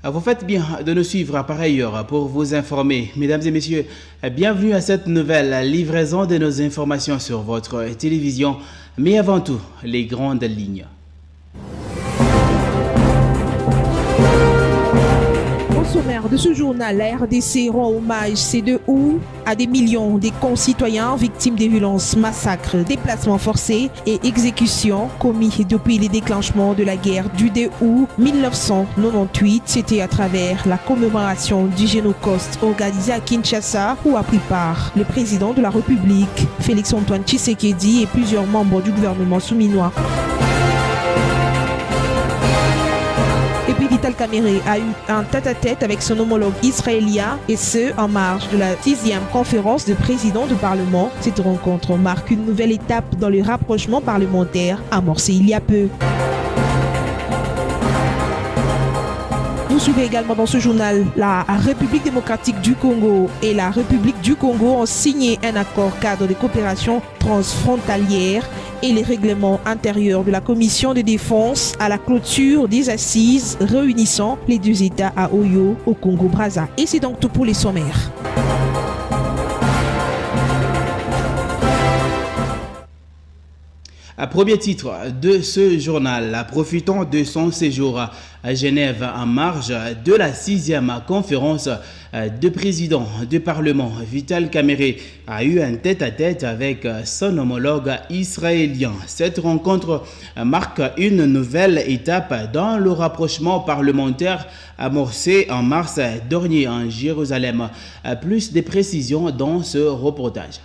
Vous faites bien de nous suivre par ailleurs pour vous informer. Mesdames et messieurs, bienvenue à cette nouvelle livraison de nos informations sur votre télévision. Mais avant tout, les grandes lignes. Au sommaire de ce journal, la RDC rend hommage ces 2 août à des millions de concitoyens victimes des violences, massacres, déplacements forcés et exécutions commis depuis le déclenchement de la guerre du 2 août 1998. C'était à travers la commémoration du Génocide organisée à Kinshasa où a pris part le président de la République, Félix-Antoine Tshisekedi, et plusieurs membres du gouvernement souminois. Et puis Vital Kamerhe a eu un tête-à-tête avec son homologue israélien, et ce, en marge de la 6e conférence de présidents de Parlement. Cette rencontre marque une nouvelle étape dans le rapprochement parlementaire amorcé il y a peu. Vous suivez également dans ce journal, la République démocratique du Congo et la République du Congo ont signé un accord cadre de coopération transfrontalière et les règlements intérieurs de la Commission de défense à la clôture des assises réunissant les 2 États à Oyo, au Congo-Brazza. Et c'est donc tout pour les sommaires. Premier titre de ce journal, profitant de son séjour à Genève en marge de la 6e conférence de présidents du Parlement, Vital Kamerhe a eu un tête-à-tête avec son homologue israélien. Cette rencontre marque une nouvelle étape dans le rapprochement parlementaire amorcé en mars dernier en Jérusalem. Plus de précisions dans ce reportage.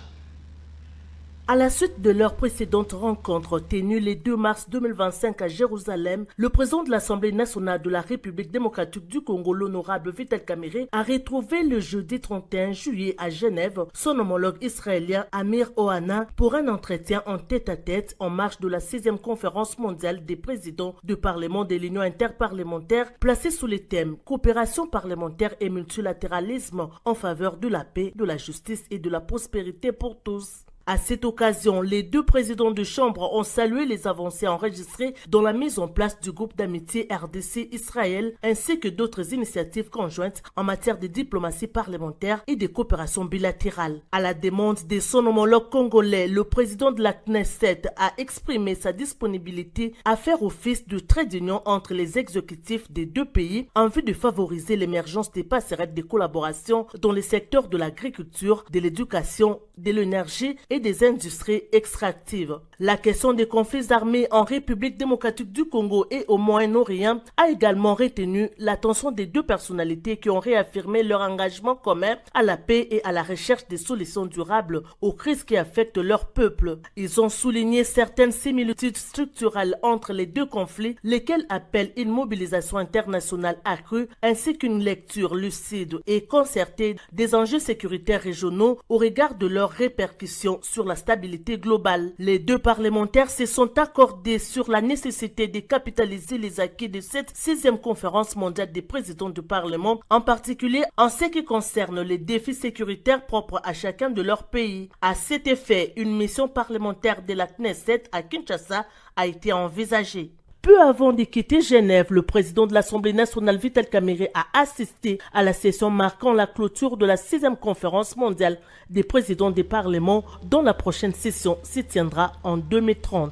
À la suite de leur précédente rencontre tenue le 2 mars 2025 à Jérusalem, le président de l'Assemblée nationale de la République démocratique du Congo, l'honorable Vital Kamerhe, a retrouvé le jeudi 31 juillet à Genève son homologue israélien Amir Ohana pour un entretien en tête-à-tête en marge de la 6e conférence mondiale des présidents du Parlement de l'Union interparlementaire placée sous les thèmes coopération parlementaire et multilatéralisme en faveur de la paix, de la justice et de la prospérité pour tous. À cette occasion, les 2 présidents de chambre ont salué les avancées enregistrées dans la mise en place du groupe d'amitié RDC-Israël ainsi que d'autres initiatives conjointes en matière de diplomatie parlementaire et de coopération bilatérale. À la demande de son homologue congolais, le président de la Knesset a exprimé sa disponibilité à faire office de trait d'union entre les exécutifs des 2 pays en vue de favoriser l'émergence des passerelles de collaboration dans les secteurs de l'agriculture, de l'éducation, de l'énergie et des industries extractives. La question des conflits armés en République démocratique du Congo et au Moyen-Orient a également retenu l'attention des 2 personnalités qui ont réaffirmé leur engagement commun à la paix et à la recherche des solutions durables aux crises qui affectent leur peuple. Ils ont souligné certaines similitudes structurelles entre les 2 conflits, lesquels appellent une mobilisation internationale accrue ainsi qu'une lecture lucide et concertée des enjeux sécuritaires régionaux au regard de leurs répercussions sur la stabilité globale. Les 2 parlementaires se sont accordés sur la nécessité de capitaliser les acquis de cette 6e conférence mondiale des présidents du Parlement, en particulier en ce qui concerne les défis sécuritaires propres à chacun de leurs pays. À cet effet, une mission parlementaire de la Knesset à Kinshasa a été envisagée. Peu avant de quitter Genève, le président de l'Assemblée nationale Vital Kamerhe a assisté à la session marquant la clôture de la 6e conférence mondiale des présidents des parlements dont la prochaine session se tiendra en 2030.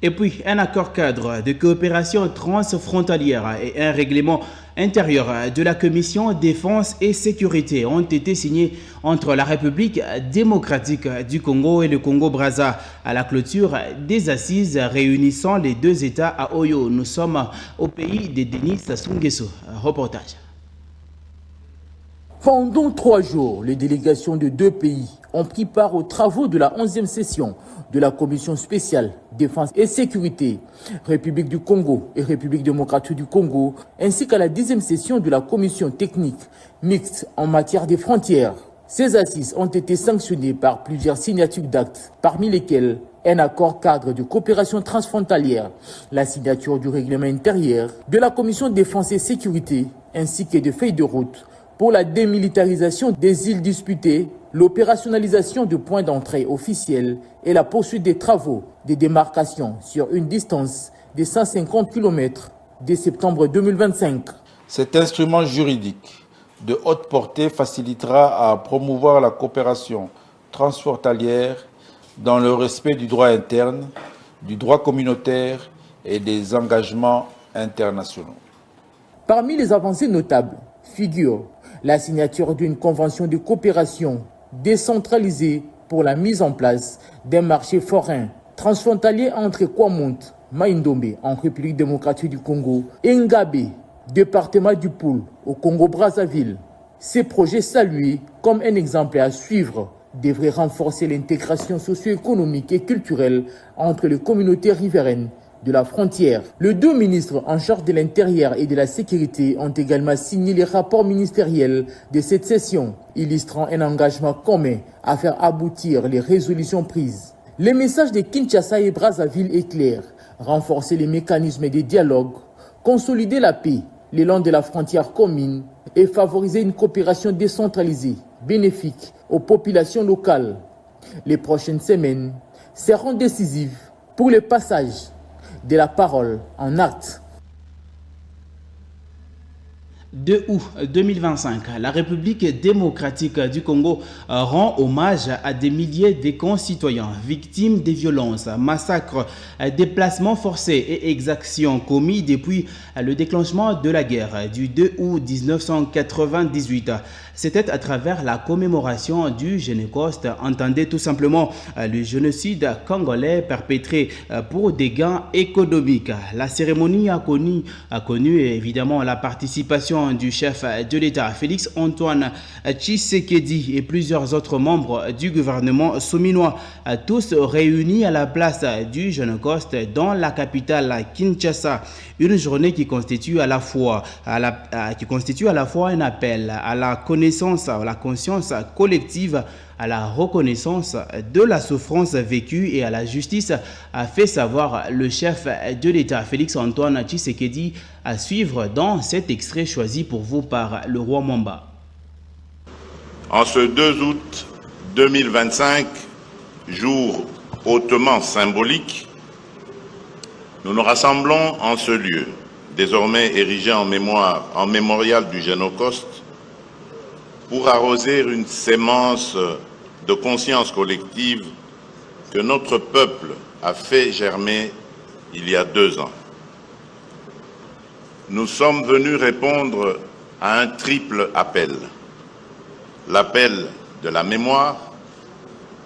Et puis, un accord cadre de coopération transfrontalière et un règlement intérieur de la Commission défense et sécurité ont été signés entre la République démocratique du Congo et le Congo-Brazza à la clôture des assises réunissant les 2 États à Oyo. Nous sommes au pays de Denis Sassou Nguesso. Reportage. Pendant 3 jours, les délégations de 2 pays ont pris part aux travaux de la 11e session de la Commission spéciale défense et sécurité, République du Congo et République démocratique du Congo, ainsi qu'à la 10e session de la Commission technique mixte en matière des frontières. Ces assises ont été sanctionnées par plusieurs signatures d'actes, parmi lesquels un accord cadre de coopération transfrontalière, la signature du règlement intérieur de la Commission défense et sécurité, ainsi que de feuilles de route pour la démilitarisation des îles disputées, l'opérationnalisation de points d'entrée officiels et la poursuite des travaux de démarcation sur une distance de 150 km dès septembre 2025. Cet instrument juridique de haute portée facilitera à promouvoir la coopération transfrontalière dans le respect du droit interne, du droit communautaire et des engagements internationaux. Parmi les avancées notables figure la signature d'une convention de coopération décentralisée pour la mise en place d'un marché forain transfrontalier entre Kwamount, Maïndombe en République démocratique du Congo et Ngabé, département du Poul au Congo-Brazzaville. Ces projets salués comme un exemple à suivre devraient renforcer l'intégration socio-économique et culturelle entre les communautés riveraines de la frontière. Les deux ministres en charge de l'Intérieur et de la Sécurité ont également signé les rapports ministériels de cette session, illustrant un engagement commun à faire aboutir les résolutions prises. Le message de Kinshasa et Brazzaville est clair: renforcer les mécanismes de dialogue, consolider la paix le long de la frontière commune et favoriser une coopération décentralisée, bénéfique aux populations locales. Les prochaines semaines seront décisives pour le passage de la parole en acte. 2 août 2025, la République démocratique du Congo rend hommage à des milliers de concitoyens victimes des violences, massacres, déplacements forcés et exactions commis depuis le déclenchement de la guerre du 2 août 1998. C'était à travers la commémoration du Génécoste, entendait tout simplement le génocide congolais perpétré pour des gains économiques. La cérémonie a connu évidemment la participation du chef de l'État, Félix Antoine Tshisekedi, et plusieurs autres membres du gouvernement souminois, tous réunis à la place du Génécoste dans la capitale Kinshasa. Une journée qui constitue à la fois un appel à la connaissance, à la conscience collective, à la reconnaissance de la souffrance vécue et à la justice, a fait savoir le chef de l'État, Félix Antoine Tshisekedi, à suivre dans cet extrait choisi pour vous par le roi Mwamba. En ce 2 août 2025, jour hautement symbolique, nous nous rassemblons en ce lieu, désormais érigé en mémorial du Génocoste, pour arroser une sémence de conscience collective que notre peuple a fait germer il y a 2 ans. Nous sommes venus répondre à un triple appel. L'appel de la mémoire,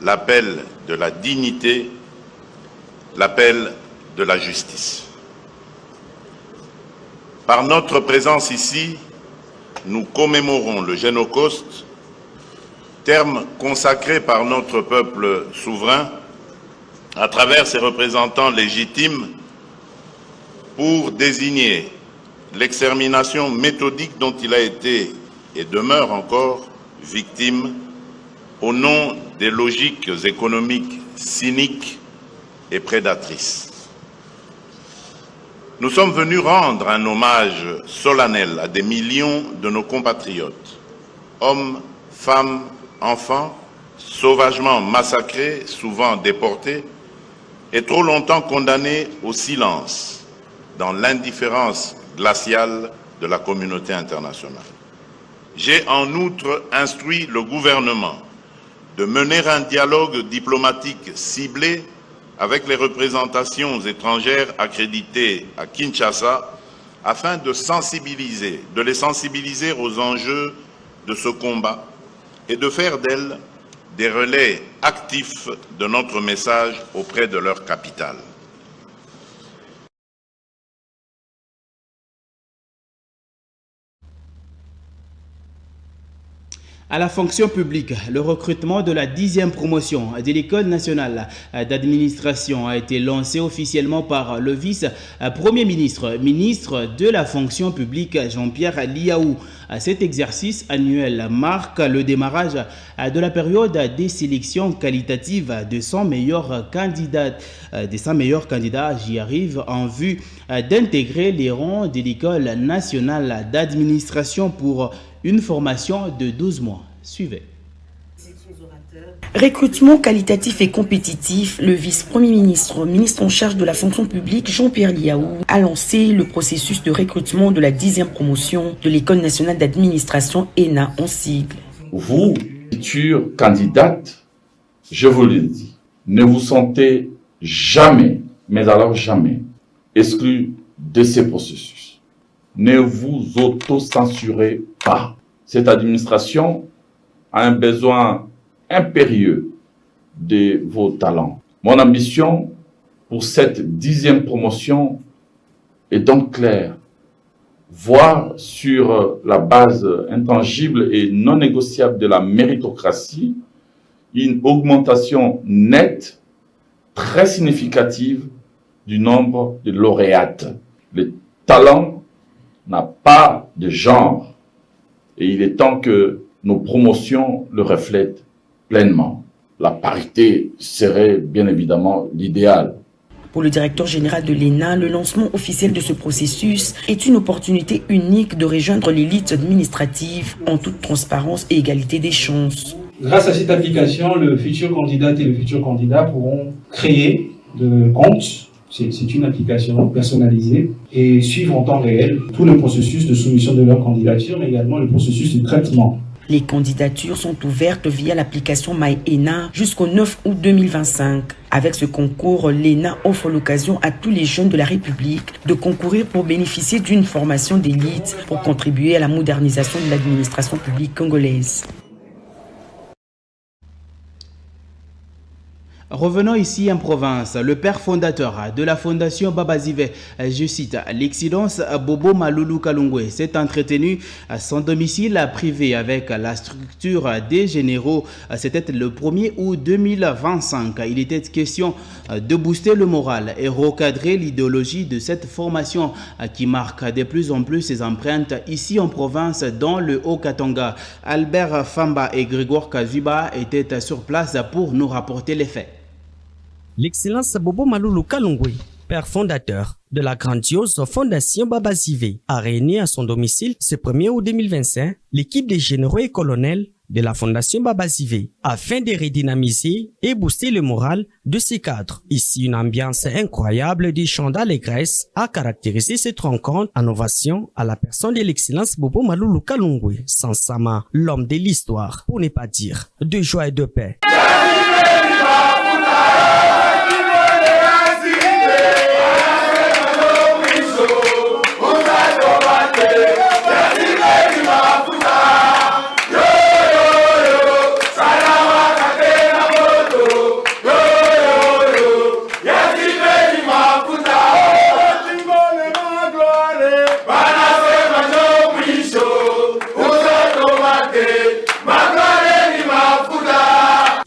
l'appel de la dignité, l'appel de la justice. Par notre présence ici, nous commémorons le Génocoste, terme consacré par notre peuple souverain à travers ses représentants légitimes pour désigner l'extermination méthodique dont il a été et demeure encore victime au nom des logiques économiques cyniques et prédatrices. Nous sommes venus rendre un hommage solennel à des millions de nos compatriotes, hommes, femmes, enfants, sauvagement massacrés, souvent déportés, et trop longtemps condamnés au silence, dans l'indifférence glaciale de la communauté internationale. J'ai en outre instruit le gouvernement de mener un dialogue diplomatique ciblé avec les représentations étrangères accréditées à Kinshasa afin de les sensibiliser aux enjeux de ce combat et de faire d'elles des relais actifs de notre message auprès de leur capitale. À la fonction publique, le recrutement de la 10e promotion de l'École nationale d'administration a été lancé officiellement par le vice-premier ministre de la fonction publique, Jean-Pierre Liaou. Cet exercice annuel marque le démarrage de la période des sélections qualitatives de 100 meilleurs candidats. J'y arrive en vue d'intégrer les rangs de l'École nationale d'administration pour une formation de 12 mois. Suivez. Recrutement qualitatif et compétitif, le vice-premier ministre, ministre en charge de la fonction publique, Jean-Pierre Liaou, a lancé le processus de recrutement de la 10e promotion de l'École nationale d'administration ENA en sigle. Vous, future candidate, je vous le dis, ne vous sentez jamais, mais alors jamais, exclu de ces processus. Ne vous auto-censurez pas. Cette administration a un besoin impérieux de vos talents. Mon ambition pour cette 10e promotion est donc claire. Voir sur la base intangible et non négociable de la méritocratie une augmentation nette, très significative du nombre de lauréates. Le talent n'a pas de genre et il est temps que nos promotions le reflètent pleinement. La parité serait bien évidemment l'idéal. Pour le directeur général de l'ENA, le lancement officiel de ce processus est une opportunité unique de rejoindre l'élite administrative en toute transparence et égalité des chances. Grâce à cette application, le futur candidat et le futur candidat pourront créer de comptes. C'est une application personnalisée et suivre en temps réel tout le processus de soumission de leur candidature, mais également le processus de traitement. Les candidatures sont ouvertes via l'application MyENA jusqu'au 9 août 2025. Avec ce concours, l'ENA offre l'occasion à tous les jeunes de la République de concourir pour bénéficier d'une formation d'élite pour contribuer à la modernisation de l'administration publique congolaise. Revenons ici en province. Le père fondateur de la fondation Babazive, je cite, l'excellence Bobo Maloulou Kalungwe, s'est entretenu à son domicile privé avec la structure des généraux. C'était le 1er août 2025. Il était question de booster le moral et recadrer l'idéologie de cette formation qui marque de plus en plus ses empreintes ici en province dans le Haut-Katanga. Albert Famba et Grégoire Kazuba étaient sur place pour nous rapporter les faits. L'excellence Bobo Maloulou Kalungwe, père fondateur de la grandiose fondation Babazive, a réuni à son domicile ce 1er août 2025 l'équipe des généraux et colonels de la fondation Babazive afin de redynamiser et booster le moral de ses cadres. Ici, une ambiance incroyable de chants d'allégresse a caractérisé cette rencontre en ovation à la personne de l'excellence Bobo Maloulou Kalungwe, Sansama, l'homme de l'histoire, pour ne pas dire de joie et de paix.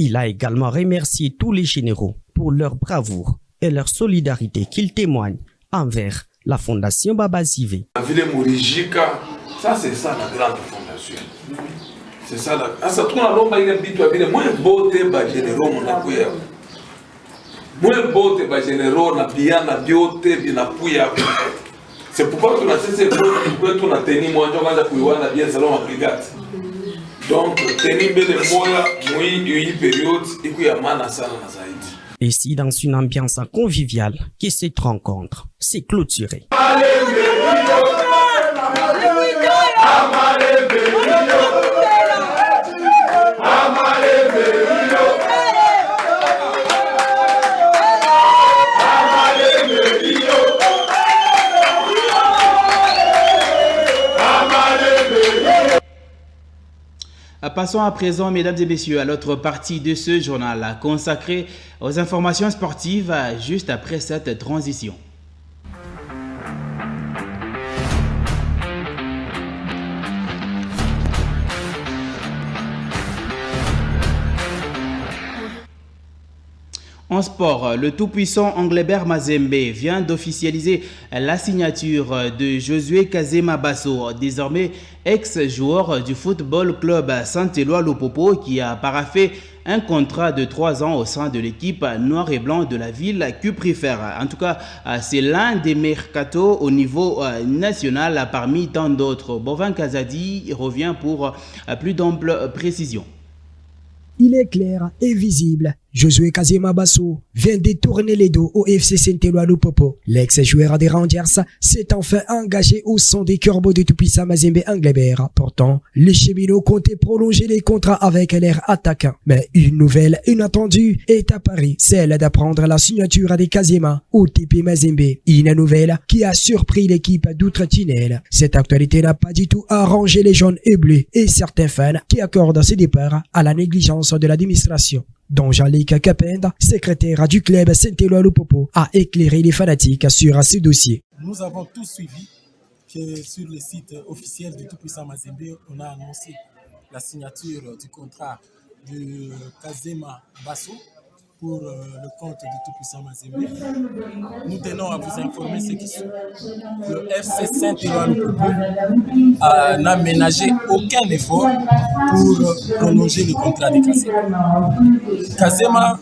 Il a également remercié tous les généraux pour leur bravoure et leur solidarité qu'ils témoignent envers la fondation Babazive. La ville Mourijika, ça c'est ça la grande fondation. C'est ça la. Ah ça tourne à l'homme il est habitué à bien moins beauté bas généraux mon appuya. Moins beauté bas généraux na bien na beauté bien appuya. C'est pourquoi tu as cessé pour tu as tenu moi je vais kuiwa na bien salon à brigade. Donc tenu bien de moya moi une période et puis à mana sana na zaidi. Et si dans une ambiance conviviale que cette rencontre s'est clôturée. Passons à présent, mesdames et messieurs, à l'autre partie de ce journal consacré aux informations sportives juste après cette transition. En sport, le tout-puissant Anglebert Mazembe vient d'officialiser la signature de Josué Kazema Basso, désormais ex-joueur du football club Saint-Éloi Lopopo, qui a paraphé un contrat de 3 ans au sein de l'équipe noir et blanc de la ville Cuprifère. En tout cas, c'est l'un des mercatos au niveau national parmi tant d'autres. Bovin Kazadi revient pour plus d'ample précision. il est clair et visible. Josué Kazema Basso vient détourner les dos au FC Saint-Éloi Lupopo. L'ex-joueur des Rangers s'est enfin engagé au son des Corbeaux de Tupisa Mazembe Anglebert. Pourtant, les cheminots comptaient prolonger les contrats avec leur attaquant. Mais une nouvelle inattendue est apparue, celle d'apprendre la signature des Kazema au TP Mazembe. Une nouvelle qui a surpris l'équipe d'Outre-Tunnel. Cette actualité n'a pas du tout arrangé les jaunes et bleus et certains fans qui accordent ce départ à la négligence de l'administration, dont Jean-Luc Capenda, secrétaire du club Saint-Éloi Lupopo, a éclairé les fanatiques sur ce dossier. Nous avons tous suivi que sur le site officiel du Tout-Puissant Mazembe, on a annoncé la signature du contrat de Kazema Basso pour le compte du Tout-Puissant Mazembe. Nous tenons à vous informer ce qui suit. Le FC Saint-Éloi Lupopo n'a ménagé aucun effort pour prolonger le contrat de Kazema. Kazema,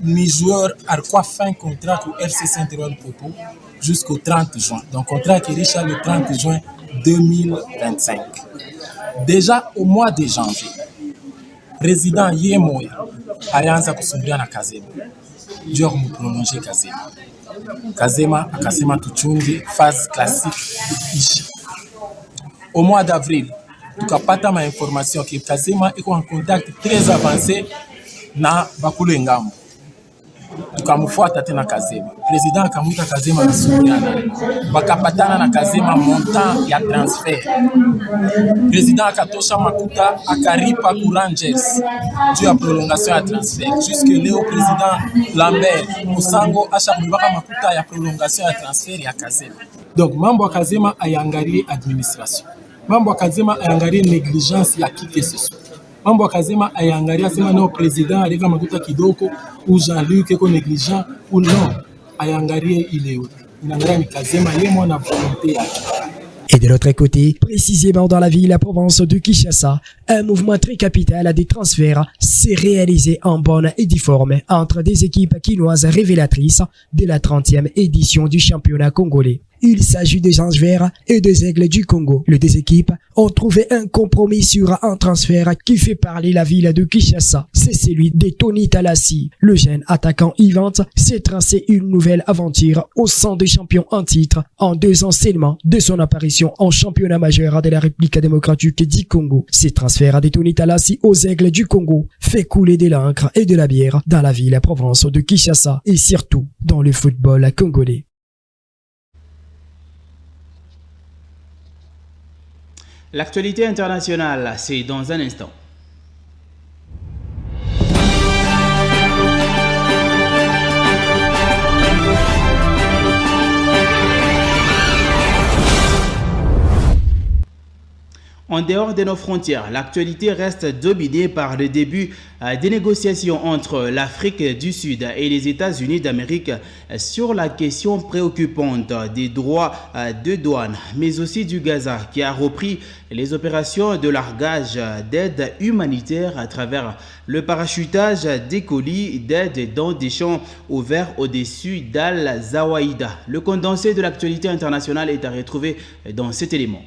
mi-joueur, a quoi fin contrat au FC Saint-Éloi Lupopo jusqu'au 30 juin. Donc, contrat qui riche le 30 juin 2025. Déjà au mois de janvier, président Yemoya alianza kusubiria na Kazema juu ya kumprolonge Kazema akasema tuchunge phase classique ishi. Au mois d'avril, tukapata ma information que Kazema iko en contact très avancé na bakulu ngambo. Tukamfuata tena Kazema. President akamwita Kazema kusubiana. Bakapatana na Kazema montant ya transfer. President akatosha makuta akaripa ku Rangers juu ya prolongation ya transfer. Jusque leo President Lambert Musango ashabaka makuta ya prolongation ya transfer ya Kazema. Donc mambo ya Kazema ayangalie administration. Mambo ya Kazema ayangalie négligence ya qui que ce soit. Mambo ya Kazema ayangalia sema no president alika makuta kidogo ou Jean-Luc eko négligent ou non, ayangalie ile yote. Inaangalia ni Kazema yemo na volonté yake. Et de l'autre côté, précisément dans la ville, la province de Kinshasa, un mouvement très capital des transferts s'est réalisé en bonne et due forme entre des équipes quinoises révélatrices de la 30e édition du championnat congolais. Il s'agit des Anges Verts et des Aigles du Congo. Les deux équipes ont trouvé un compromis sur un transfert qui fait parler la ville de Kinshasa. C'est celui de Tony Talassi. Le jeune attaquant Yvante s'est tracé une nouvelle aventure au sein des champions en titre en 2 ans seulement de son apparition en championnat majeur de la République démocratique du Congo. Ces transferts de Tony Talassi aux Aigles du Congo fait couler de l'encre et de la bière dans la ville province de Kinshasa et surtout dans le football congolais. L'actualité internationale, c'est dans un instant. En dehors de nos frontières, l'actualité reste dominée par le début des négociations entre l'Afrique du Sud et les États-Unis d'Amérique sur la question préoccupante des droits de douane, mais aussi du Gaza, qui a repris les opérations de largage d'aide humanitaire à travers le parachutage des colis d'aide dans des champs ouverts au-dessus d'Al-Zawaïda. Le condensé de l'actualité internationale est à retrouver dans cet élément.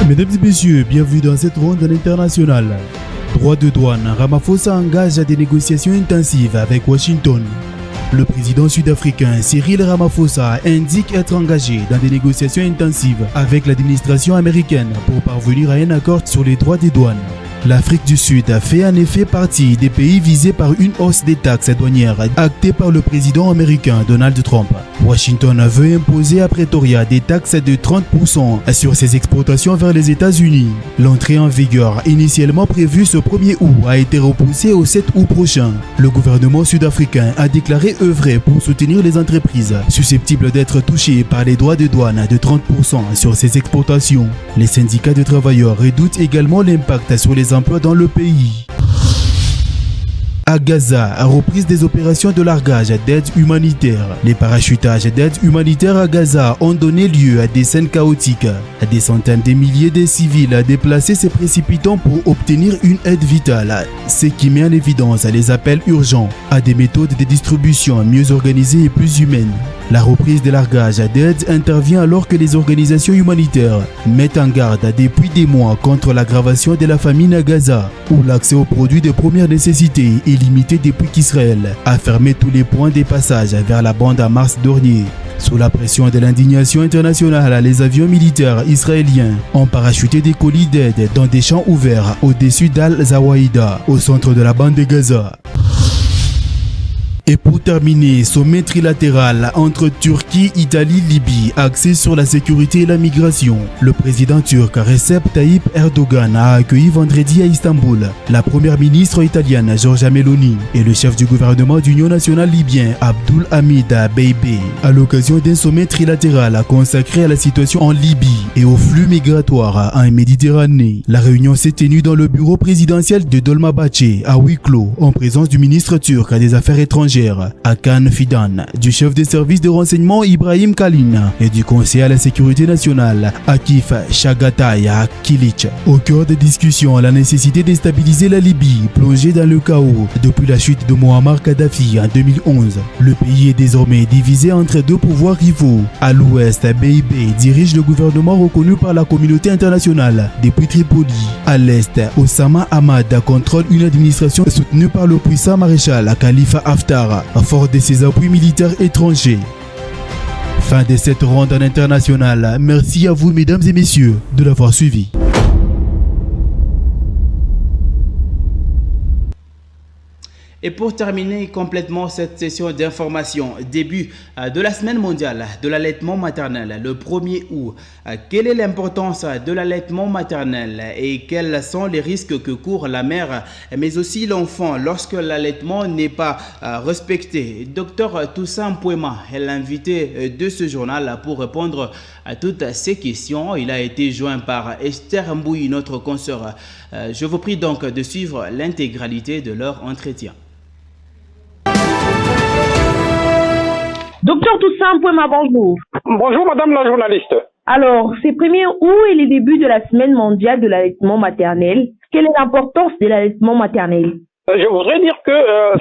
Mesdames et messieurs, bienvenue dans cette ronde internationale. Droit de douane, Ramaphosa engage des négociations intensives avec Washington. Le président sud-africain Cyril Ramaphosa indique être engagé dans des négociations intensives avec l'administration américaine pour parvenir à un accord sur les droits des douanes. L'Afrique du Sud fait en effet partie des pays visés par une hausse des taxes douanières actée par le président américain Donald Trump. Washington veut imposer à Pretoria des taxes de 30% sur ses exportations vers les États-Unis. L'entrée en vigueur initialement prévue ce 1er août a été repoussée au 7 août prochain. Le gouvernement sud-africain a déclaré œuvrer pour soutenir les entreprises susceptibles d'être touchées par les droits de douane de 30% sur ses exportations. Les syndicats de travailleurs redoutent également l'impact sur les emplois dans le pays. À Gaza, reprise des opérations de largage d'aide humanitaire. Les parachutages d'aide humanitaire à Gaza ont donné lieu à des scènes chaotiques. Des centaines de milliers de civils déplacés se précipitant pour obtenir une aide vitale, ce qui met en évidence les appels urgents à des méthodes de distribution mieux organisées et plus humaines. La reprise de largage d'aide intervient alors que les organisations humanitaires mettent en garde depuis des mois contre l'aggravation de la famine à Gaza, où l'accès aux produits de première nécessité est limité depuis qu'Israël a fermé tous les points de passage vers la bande en mars dernier. Sous la pression de l'indignation internationale, les avions militaires israéliens ont parachuté des colis d'aide dans des champs ouverts au-dessus d'Al-Zawaïda, au centre de la bande de Gaza. Et pour terminer, sommet trilatéral entre Turquie, Italie, Libye, axé sur la sécurité et la migration. Le président turc Recep Tayyip Erdogan a accueilli vendredi à Istanbul la première ministre italienne Giorgia Meloni et le chef du gouvernement d'union nationale libyen Abdul Hamid Dbeibeh à l'occasion d'un sommet trilatéral consacré à la situation en Libye et aux flux migratoires en Méditerranée. La réunion s'est tenue dans le bureau présidentiel de Dolmabahçe à huis clos en présence du ministre turc des Affaires étrangères Hakan Fidan, du chef des services de renseignement Ibrahim Kalin et du conseiller à la sécurité nationale Akif Shagataya Kilic. Au cœur des discussions, la nécessité de stabiliser la Libye, plongée dans le chaos depuis la chute de Muammar Kadhafi en 2011. Le pays est désormais divisé entre deux pouvoirs rivaux. À l'ouest, Dbeibeh dirige le gouvernement reconnu par la communauté internationale depuis Tripoli. À l'est, Osama Hamad contrôle une administration soutenue par le puissant maréchal Khalifa Haftar, fort de ses appuis militaires étrangers. Fin de cette ronde en international. Merci à vous, mesdames et messieurs, de l'avoir suivi. Et pour terminer complètement cette session d'information, début de la semaine mondiale de l'allaitement maternel, le 1er août. Quelle est l'importance de l'allaitement maternel et quels sont les risques que court la mère, mais aussi l'enfant lorsque l'allaitement n'est pas respecté? Docteur Toussaint Pouema est l'invité de ce journal pour répondre à toutes ces questions. Il a été joint par Esther Mbouy, notre consoeur. Je vous prie donc de suivre l'intégralité de leur entretien. Docteur Toussaint Pouema, bonjour. Bonjour madame la journaliste. Alors, c'est 1er août et les débuts de la semaine mondiale de l'allaitement maternel. Quelle est l'importance de l'allaitement maternel? Je voudrais dire que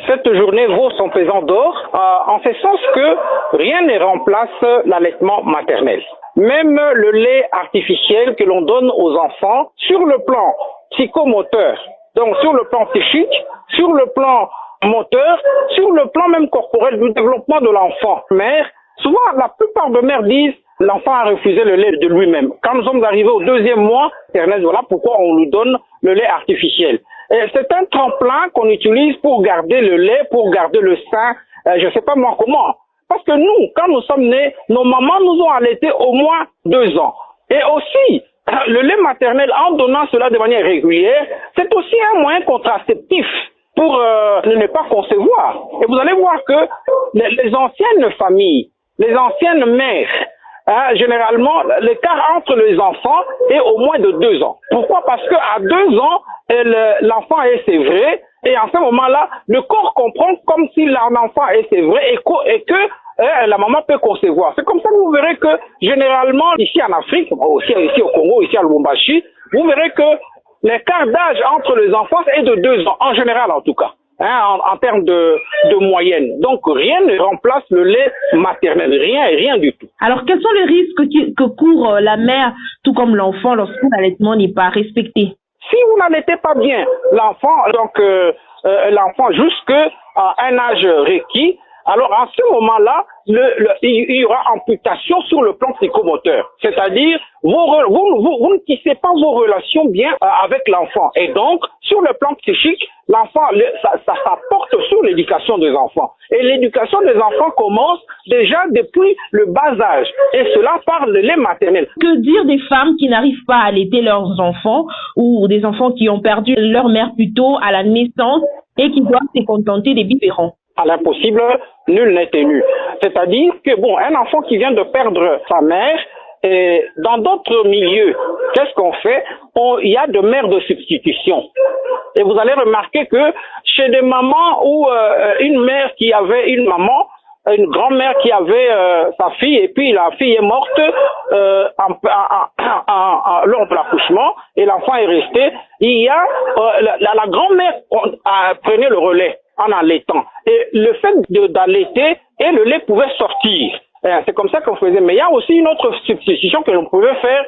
cette journée vaut son pesant d'or, en ce sens que rien ne remplace l'allaitement maternel. Même le lait artificiel que l'on donne aux enfants sur le plan psychomoteur, donc sur le plan psychique, sur le plan moteur, sur le plan même corporel du développement de l'enfant. Mère, souvent la plupart de mères disent l'enfant a refusé le lait de lui-même. Quand nous sommes arrivés au 2e mois, voilà pourquoi on lui donne le lait artificiel. C'est un tremplin qu'on utilise pour garder le lait, pour garder le sein, je ne sais pas moi comment. Parce que nous, quand nous sommes nés, nos mamans nous ont allaités au moins 2 ans. Et aussi, le lait maternel, en donnant cela de manière régulière, c'est aussi un moyen contraceptif pour ne pas concevoir. Et vous allez voir que les anciennes familles, les anciennes mères, généralement, l'écart entre les enfants est au moins de 2 ans. Pourquoi? Parce qu'à 2 ans, l'enfant est sévré, et en ce moment-là, le corps comprend comme si l'enfant est sévré et que la maman peut concevoir. C'est comme ça que vous verrez que, généralement, ici en Afrique, aussi ici au Congo, ici à Lubumbashi, vous verrez que l'écart d'âge entre les enfants est de 2 ans, en général en tout cas, en termes de moyenne. Donc rien ne remplace le lait maternel, rien du tout. Alors quels sont les risques que court la mère, tout comme l'enfant, lorsque l'allaitement n'est pas respecté? Si vous n'allaitez pas bien l'enfant, donc l'enfant jusqu'à un âge requis, alors à ce moment-là, il y aura amputation sur le plan psychomoteur. C'est-à-dire, vous ne tissez pas vos relations bien avec l'enfant. Et donc, sur le plan psychique, l'enfant, ça porte sur l'éducation des enfants. Et l'éducation des enfants commence déjà depuis le bas âge. Et cela par le lait maternel. Que dire des femmes qui n'arrivent pas à allaiter leurs enfants ou des enfants qui ont perdu leur mère plus tôt à la naissance et qui doivent se contenter des biberons? À l'impossible, nul n'est tenu. C'est-à-dire que, un enfant qui vient de perdre sa mère, et dans d'autres milieux, qu'est-ce qu'on fait? Il y a de mères de substitution. Et vous allez remarquer que chez des mamans où une mère qui avait une maman, une grand-mère qui avait sa fille, et puis la fille est morte lors de l'accouchement, et l'enfant est resté, il y a la grand-mère prenait le relais en allaitant. Et le fait d'allaiter, et le lait pouvait sortir. C'est comme ça qu'on faisait. Mais il y a aussi une autre substitution que l'on pouvait faire.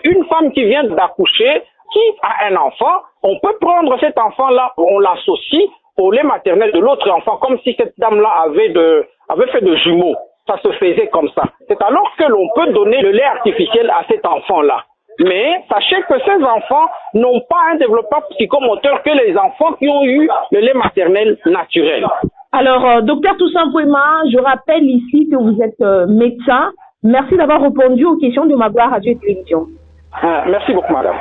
Une femme qui vient d'accoucher, qui a un enfant, on peut prendre cet enfant-là, on l'associe au lait maternel de l'autre enfant, comme si cette dame-là avait fait de jumeaux. Ça se faisait comme ça. C'est alors que l'on peut donner le lait artificiel à cet enfant-là. Mais sachez que ces enfants n'ont pas un développement psychomoteur que les enfants qui ont eu le lait maternel naturel. Alors, docteur Toussaint Bouema, je rappelle ici que vous êtes médecin. Merci d'avoir répondu aux questions de Magloire Radio et Télévision. Merci beaucoup, madame.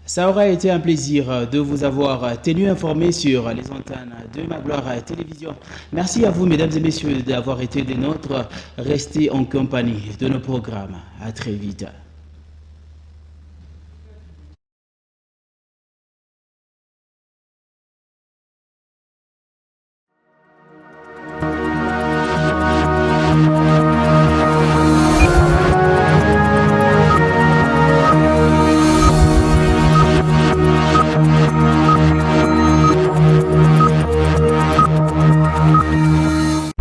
Ça aura été un plaisir de vous avoir tenu informé sur les antennes de Magloire Télévision. Merci à vous, mesdames et messieurs, d'avoir été des nôtres. Restez en compagnie de nos programmes. À très vite.